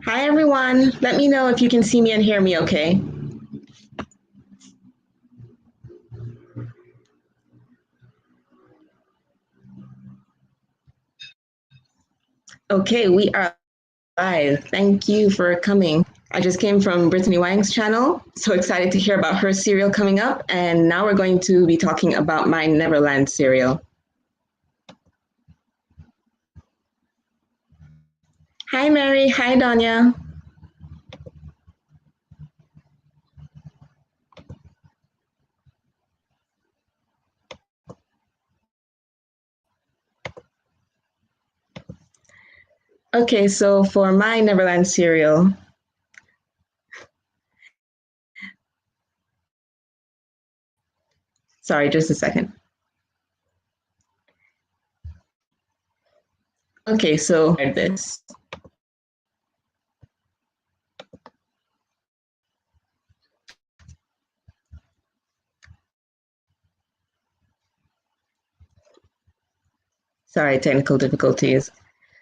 Hi, everyone. Let me know if you can see me and hear me okay. Okay, we are live. Thank you for coming. I just came from Brittany Wang's channel. So excited to hear about her serial coming up. And now we're going to be talking about my Neverland serial. Hi, Mary. Hi, Danya. Okay, so for my Neverland serial, sorry, just a second. Okay, so this. Sorry, technical difficulties.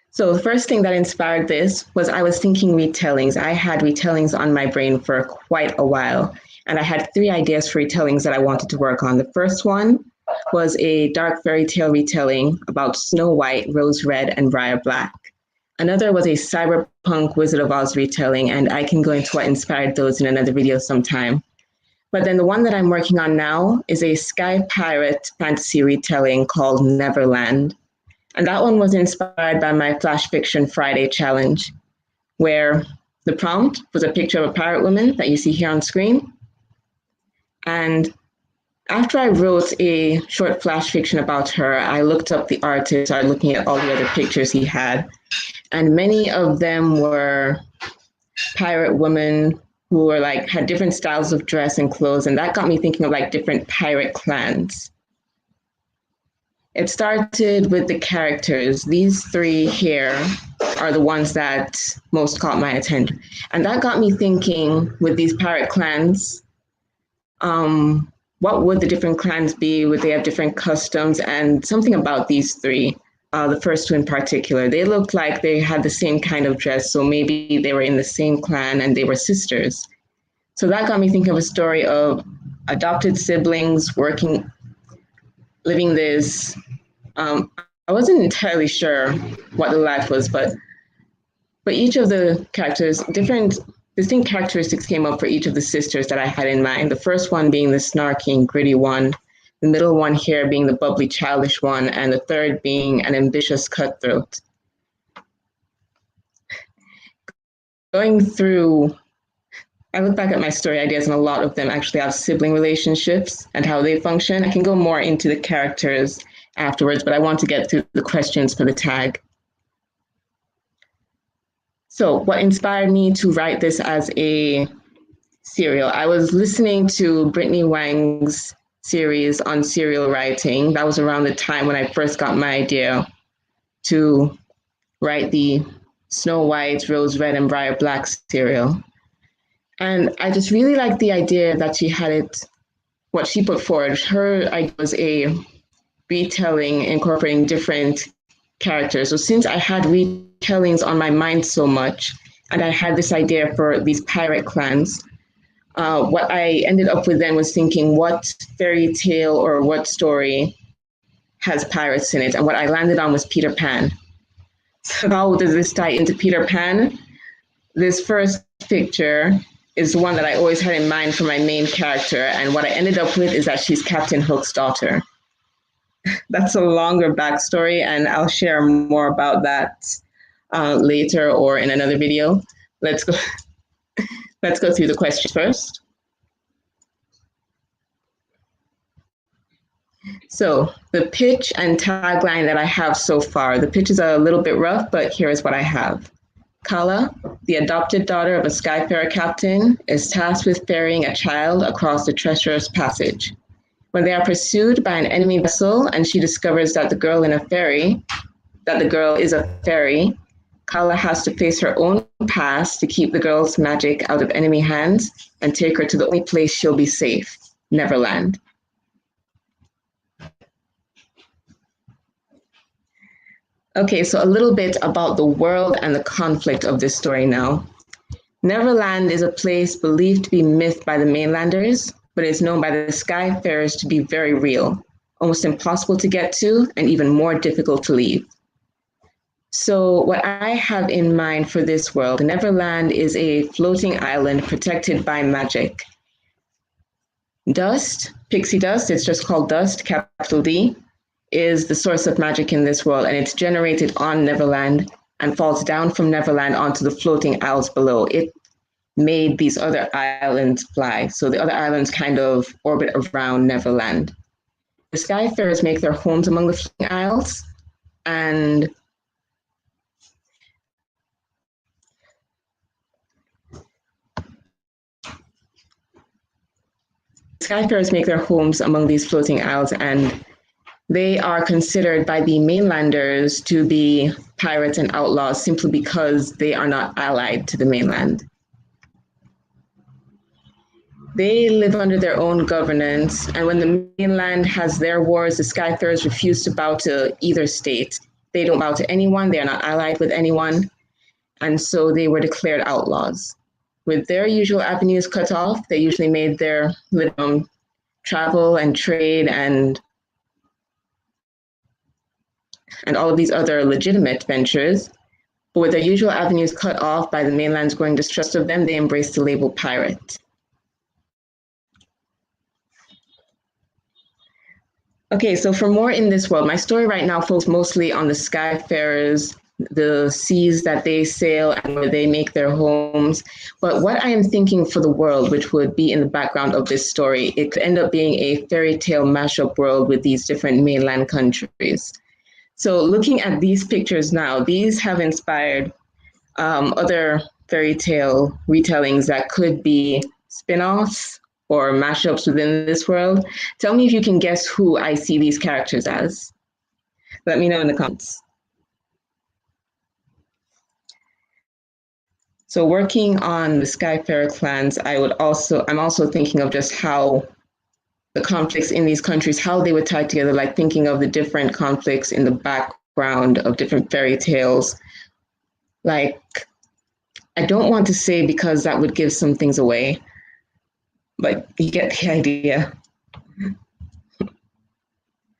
So the first thing that inspired this was I was thinking retellings. I had retellings on my brain for quite a while, and I had three ideas for retellings that I wanted to work on. The first one was a dark fairy tale retelling about Snow White, Rose Red, and Briar Black. Another was a cyberpunk Wizard of Oz retelling, and I can go into what inspired those in another video sometime. But then the one that I'm working on now is a sky pirate fantasy retelling called Neverland. And that one was inspired by my Flash Fiction Friday challenge, where the prompt was a picture of a pirate woman that you see here on screen. And after I wrote a short flash fiction about her, I looked up the artist, started looking at all the other pictures he had. And many of them were pirate women who were had different styles of dress and clothes. And that got me thinking of different pirate clans. It started with the characters. These three here are the ones that most caught my attention. And that got me thinking with these pirate clans, what would the different clans be? Would they have different customs? And something about these three, the first two in particular, they looked like they had the same kind of dress. So maybe they were in the same clan and they were sisters. So that got me thinking of a story of adopted siblings living this. I wasn't entirely sure what the life was, but each of the characters, different distinct characteristics came up for each of the sisters that I had in mind. The first one being the snarky and gritty one, the middle one here being the bubbly, childish one, and the third being an ambitious cutthroat. Going through, I look back at my story ideas, and a lot of them actually have sibling relationships and how they function. I can go more into the characters afterwards, but I want to get through the questions for the tag. So what inspired me to write this as a serial? I was listening to Brittany Wang's series on serial writing. That was around the time when I first got my idea to write the Snow White, Rose Red, and Briar Black serial. And I just really liked the idea that she had it, what she put forward. Her idea was a retelling incorporating different characters. So since I had retellings on my mind so much, and I had this idea for these pirate clans, what I ended up with then was thinking, what fairy tale or what story has pirates in it? And what I landed on was Peter Pan. So how does this tie into Peter Pan? This first picture is the one that I always had in mind for my main character. And what I ended up with is that she's Captain Hook's daughter. That's a longer backstory, and I'll share more about that later or in another video. Let's go through the questions first. So the pitch and tagline that I have so far, the pitch is a little bit rough, but here is what I have. Kala, the adopted daughter of a skyfarer captain, is tasked with ferrying a child across the treacherous passage. When they are pursued by an enemy vessel and she discovers that the girl is a fairy, Kala has to face her own past to keep the girl's magic out of enemy hands and take her to the only place she'll be safe, Neverland. Okay, so a little bit about the world and the conflict of this story now. Neverland is a place believed to be myth by the mainlanders, but it's known by the Skyfarers to be very real, almost impossible to get to, and even more difficult to leave. So, what I have in mind for this world, Neverland is a floating island protected by magic. Dust, pixie dust, it's just called dust, capital D, is the source of magic in this world, and it's generated on Neverland and falls down from Neverland onto the floating isles below. It made these other islands fly. So the other islands kind of orbit around Neverland. The Skyfarers make their homes among the floating isles, and Skyfarers make their homes among these floating isles, and they are considered by the mainlanders to be pirates and outlaws simply because they are not allied to the mainland. They live under their own governance, and when the mainland has their wars, the Skyfarers refuse to bow to either state. They don't bow to anyone, they are not allied with anyone, and so they were declared outlaws. With their usual avenues cut off, they usually made their living travel and trade and all of these other legitimate ventures. But with their usual avenues cut off by the mainland's growing distrust of them, they embraced the label pirate. Okay, so for more in this world, my story right now focuses mostly on the Skyfarers, the seas that they sail and where they make their homes. But what I am thinking for the world, which would be in the background of this story, it could end up being a fairy tale mashup world with these different mainland countries. So looking at these pictures now, these have inspired other fairy tale retellings that could be spin-offs or mashups within this world. Tell me if you can guess who I see these characters as. Let me know in the comments. So working on the Skyfarer clans, I'm also thinking of just how the conflicts in these countries, how they would tie together, like thinking of the different conflicts in the background of different fairy tales. Like, I don't want to say because that would give some things away, but you get the idea.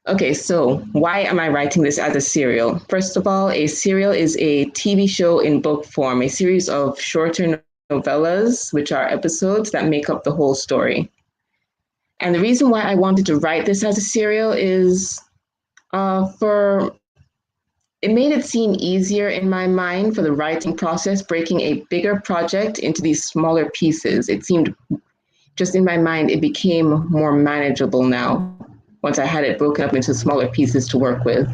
Okay, so why am I writing this as a serial? First of all, a serial is a TV show in book form, a series of shorter novellas, which are episodes that make up the whole story. And the reason why I wanted to write this as a serial is it made it seem easier in my mind for the writing process, breaking a bigger project into these smaller pieces. It seemed, just in my mind, it became more manageable now once I had it broken up into smaller pieces to work with.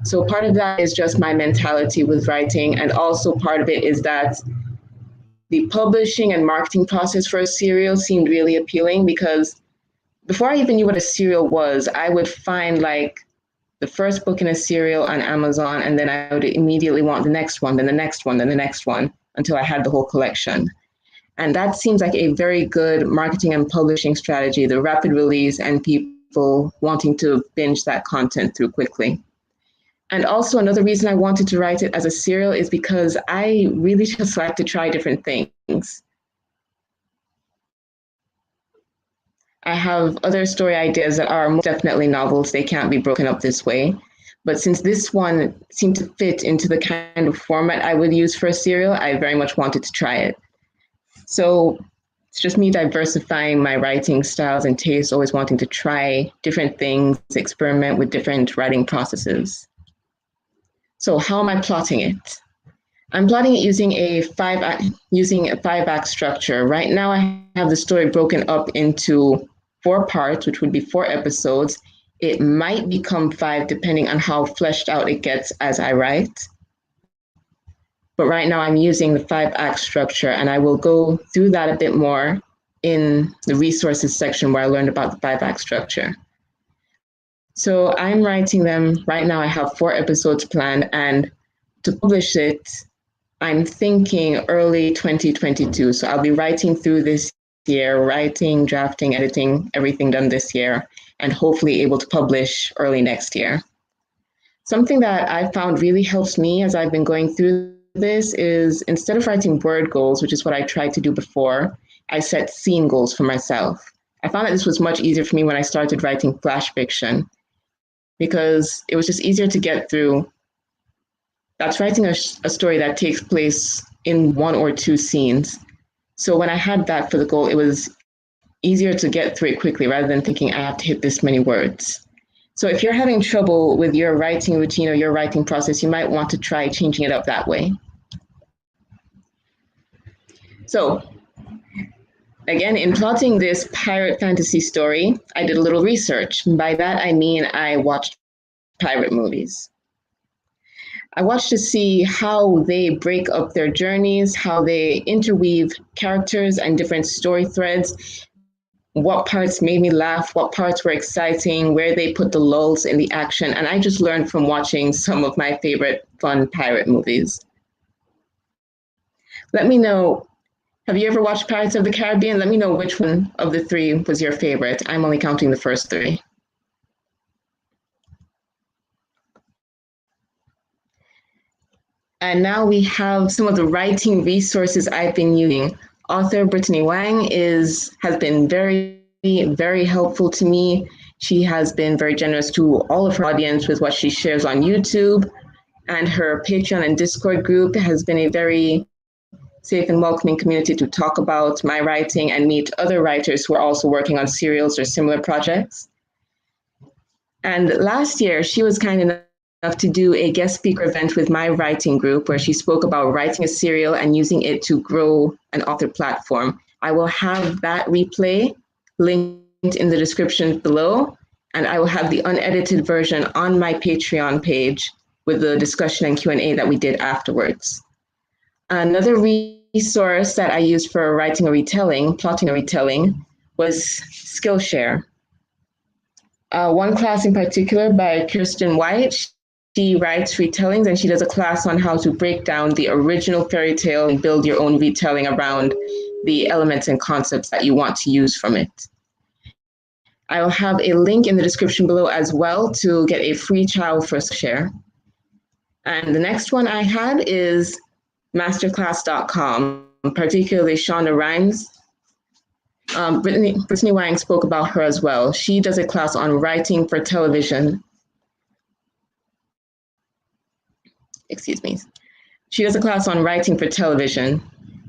So part of that is just my mentality with writing, and also part of it is that the publishing and marketing process for a serial seemed really appealing, because before I even knew what a serial was, I would find like the first book in a serial on Amazon, and then I would immediately want the next one, then the next one, then the next one, until I had the whole collection. And that seems like a very good marketing and publishing strategy, the rapid release and people wanting to binge that content through quickly. And also another reason I wanted to write it as a serial is because I really just like to try different things. I have other story ideas that are most definitely novels. They can't be broken up this way. But since this one seemed to fit into the kind of format I would use for a serial, I very much wanted to try it. So it's just me diversifying my writing styles and tastes, always wanting to try different things, experiment with different writing processes. So how am I plotting it? I'm plotting it using a five-act structure. Right now I have the story broken up into 4 parts, which would be 4 episodes. It might become 5 depending on how fleshed out it gets as I write. But right now I'm using the 5-act structure, and I will go through that a bit more in the resources section where I learned about the 5-act structure. So I'm writing them right now. I have 4 episodes planned, and to publish it, I'm thinking early 2022. So I'll be writing through this year, writing, drafting, editing, everything done this year, and hopefully able to publish early next year. Something that I found really helps me as I've been going through this is instead of writing word goals, which is what I tried to do before, I set scene goals for myself. I found that this was much easier for me when I started writing flash fiction because it was just easier to get through. That's writing a story that takes place in one or two scenes. So when I had that for the goal, it was easier to get through it quickly rather than thinking I have to hit this many words. So if you're having trouble with your writing routine or your writing process, you might want to try changing it up that way. So again, in plotting this pirate fantasy story, I did a little research. By that, I mean I watched pirate movies. I watched to see how they break up their journeys, how they interweave characters and different story threads, what parts made me laugh, what parts were exciting, where they put the lulls in the action. And I just learned from watching some of my favorite fun pirate movies. Let me know, have you ever watched Pirates of the Caribbean? Let me know which one of the three was your favorite. I'm only counting the first three. And now we have some of the writing resources I've been using. Author Brittany Wang has been very, very helpful to me. She has been very generous to all of her audience with what she shares on YouTube. And her Patreon and Discord group has been a very safe and welcoming community to talk about my writing and meet other writers who are also working on serials or similar projects. And last year, she was kind enough to do a guest speaker event with my writing group where she spoke about writing a serial and using it to grow an author platform. I will have that replay linked in the description below, and I will have the unedited version on my Patreon page with the discussion and Q&A that we did afterwards. Another resource that I used for writing a retelling, plotting a retelling, was Skillshare. One class in particular by Kirsten White, she writes retellings and she does a class on how to break down the original fairy tale and build your own retelling around the elements and concepts that you want to use from it. I will have a link in the description below as well to get a free trial for Skillshare. And the next one I had is masterclass.com, particularly Shonda Rhimes. Brittany Wang spoke about her as well. She does a class on writing for television. Excuse me. She does a class on writing for television,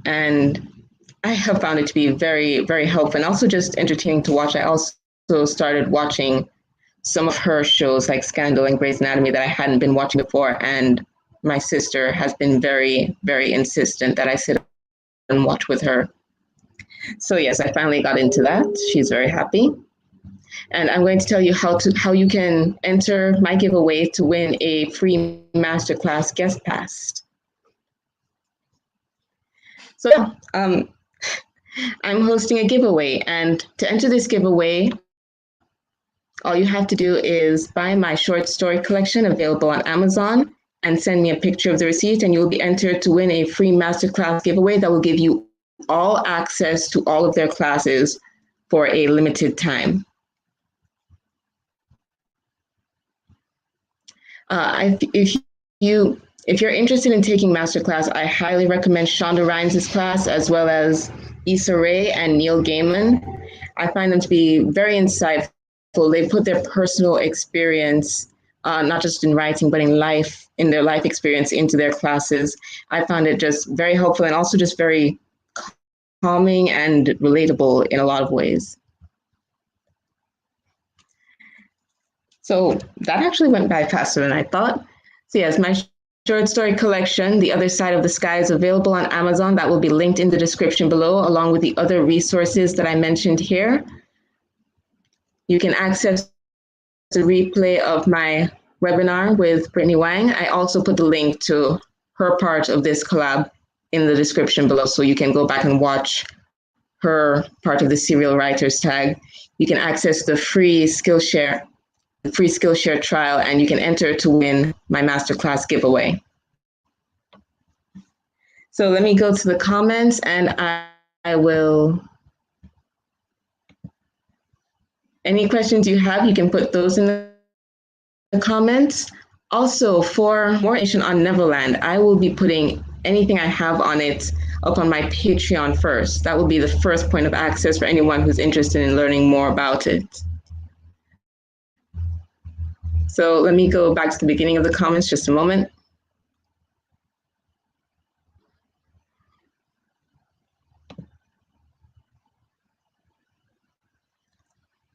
and I have found it to be very, very helpful and also just entertaining to watch. I also started watching some of her shows like Scandal and Grey's Anatomy that I hadn't been watching before, and my sister has been very, very insistent that I sit and watch with her. So yes, I finally got into that. She's very happy. And I'm going to tell you how you can enter my giveaway to win a free masterclass guest pass. So I'm hosting a giveaway, and to enter this giveaway, all you have to do is buy my short story collection available on Amazon and send me a picture of the receipt, and you'll be entered to win a free masterclass giveaway that will give you all access to all of their classes for a limited time. If you're interested in taking masterclass, I highly recommend Shonda Rhimes' class as well as Issa Rae and Neil Gaiman. I find them to be very insightful. They put their personal experience, not just in writing, but in their life experience into their classes. I found it just very helpful and also just very calming and relatable in a lot of ways. So that actually went by faster than I thought. So yes, my short story collection, The Other Side of the Sky, is available on Amazon. That will be linked in the description below, along with the other resources that I mentioned here. You can access the replay of my webinar with Brittany Wang. I also put the link to her part of this collab in the description below, so you can go back and watch her part of the Serial Writers tag. You can access the free Skillshare trial, and you can enter to win my masterclass giveaway. So let me go to the comments, and I will. Any questions you have, you can put those in the comments. Also, for more information on Neverland, I will be putting anything I have on it up on my Patreon first. That will be the first point of access for anyone who's interested in learning more about it. So let me go back to the beginning of the comments just a moment.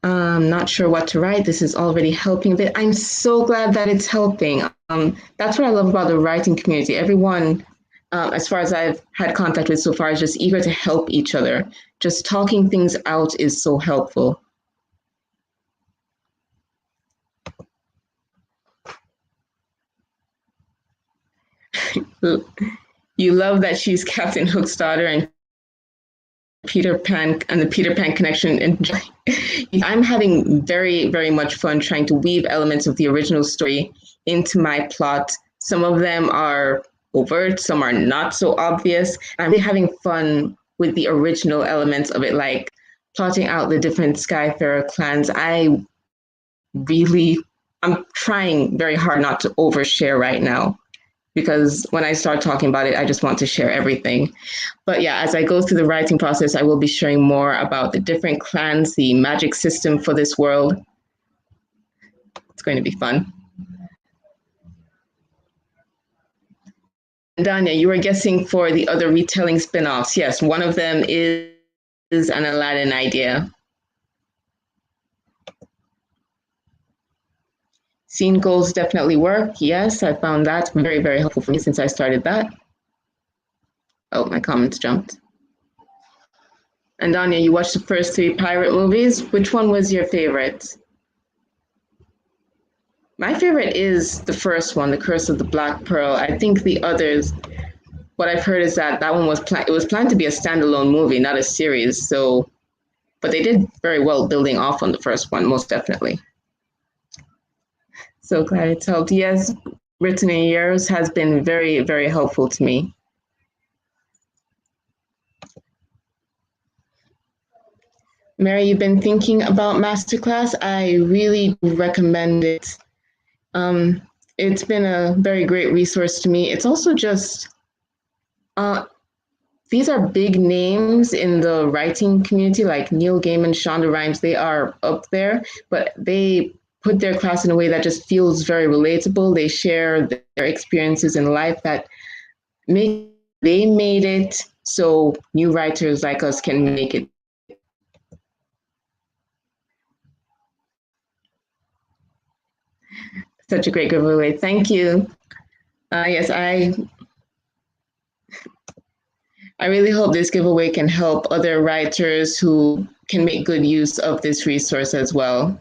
I'm not sure what to write. This is already helping a bit. I'm so glad that it's helping. That's what I love about the writing community. Everyone, as far as I've had contact with so far, is just eager to help each other. Just talking things out is so helpful. You love that she's Captain Hook's daughter and Peter Pan and the Peter Pan connection. And I'm having very, very much fun trying to weave elements of the original story into my plot. Some of them are overt, some are not so obvious. I'm really having fun with the original elements of it, like plotting out the different Skyfarer clans. I'm trying very hard not to overshare right now, because when I start talking about it, I just want to share everything. But yeah, as I go through the writing process, I will be sharing more about the different clans, the magic system for this world. It's going to be fun. Danya, you were guessing for the other retelling spin-offs. Yes, one of them is an Aladdin idea. Scene goals definitely work. Yes, I found that very, very helpful for me since I started that. Oh, my comments jumped. And Danya, you watched the first 3 pirate movies. Which one was your favorite? My favorite is the first one, The Curse of the Black Pearl. I think the others, what I've heard is that one was planned to be a standalone movie, not a series. So, but they did very well building off on the first one, most definitely. So glad it's helped. Yes, Brittany, yours has been very, very helpful to me. Mary, you've been thinking about Masterclass? I really recommend it. It's been a very great resource to me. It's also just, these are big names in the writing community, like Neil Gaiman, Shonda Rhimes, they are up there, but they put their class in a way that just feels very relatable. They share their experiences in life that they made it so new writers like us can make it. Such a great giveaway. Thank you. Yes, I really hope this giveaway can help other writers who can make good use of this resource as well.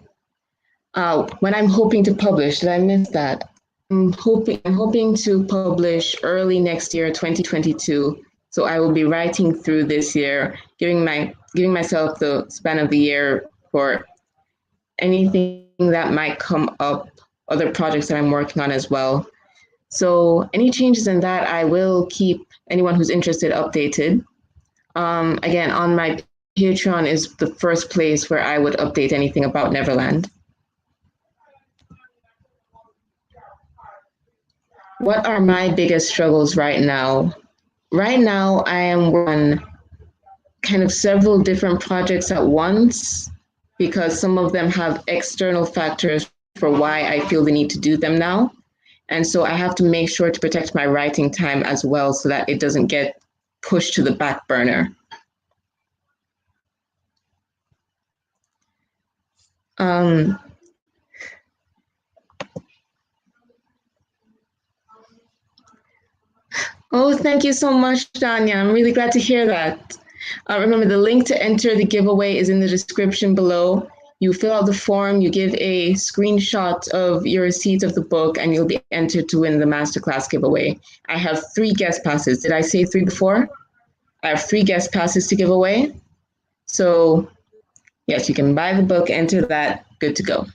When I'm hoping to publish, did I miss that? I'm hoping to publish early next year, 2022. So I will be writing through this year, giving myself the span of the year for anything that might come up, other projects that I'm working on as well. So any changes in that, I will keep anyone who's interested updated. Again, on my Patreon is the first place where I would update anything about Neverland. What are my biggest struggles right now? Right now, I am on kind of several different projects at once because some of them have external factors for why I feel the need to do them now. And so I have to make sure to protect my writing time as well so that it doesn't get pushed to the back burner. Oh, thank you so much, Danya. I'm really glad to hear that. Remember, the link to enter the giveaway is in the description below. You fill out the form, you give a screenshot of your receipt of the book, and you'll be entered to win the masterclass giveaway. I have 3 guest passes. Did I say 3 before? I have 3 guest passes to give away. So yes, you can buy the book, enter that, good to go.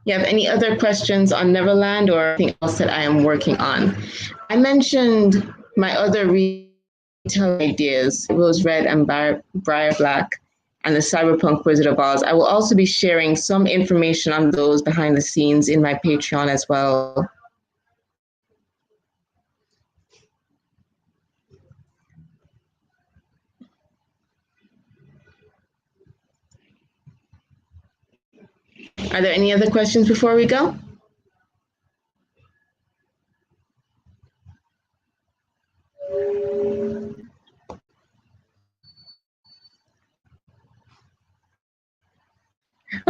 You have any other questions on Neverland or anything else that I am working on? I mentioned my other retail ideas, Rose Red and Briar Black, and the Cyberpunk Wizard of Oz. I will also be sharing some information on those behind the scenes in my Patreon as well. Are there any other questions before we go?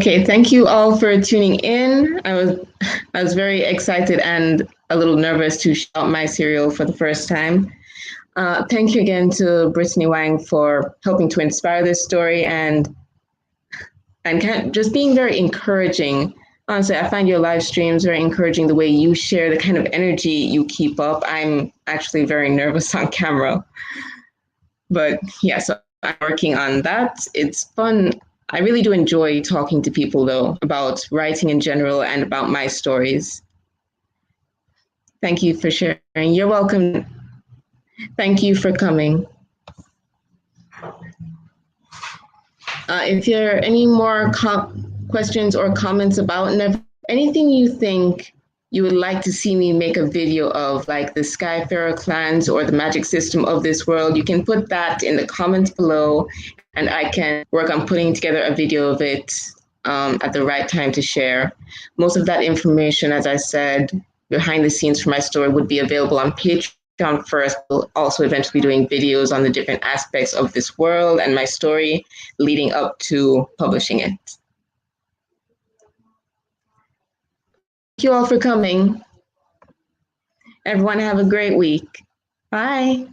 Okay, thank you all for tuning in. I was very excited and a little nervous to shout my serial for the first time. Thank you again to Brittany Wang for helping to inspire this story and just being very encouraging. Honestly, I find your live streams very encouraging, the way you share, the kind of energy you keep up. I'm actually very nervous on camera. But yeah, so I'm working on that. It's fun. I really do enjoy talking to people, though, about writing in general and about my stories. Thank you for sharing. You're welcome. Thank you for coming. If there are any more questions or comments about Never, anything you think you would like to see me make a video of, like the Skyfarer clans or the magic system of this world, you can put that in the comments below, and I can work on putting together a video of it at the right time to share. Most of that information, as I said, behind the scenes for my story would be available on Patreon first. We'll also eventually be doing videos on the different aspects of this world and my story leading up to publishing it. Thank you all for coming. Everyone have a great week. Bye.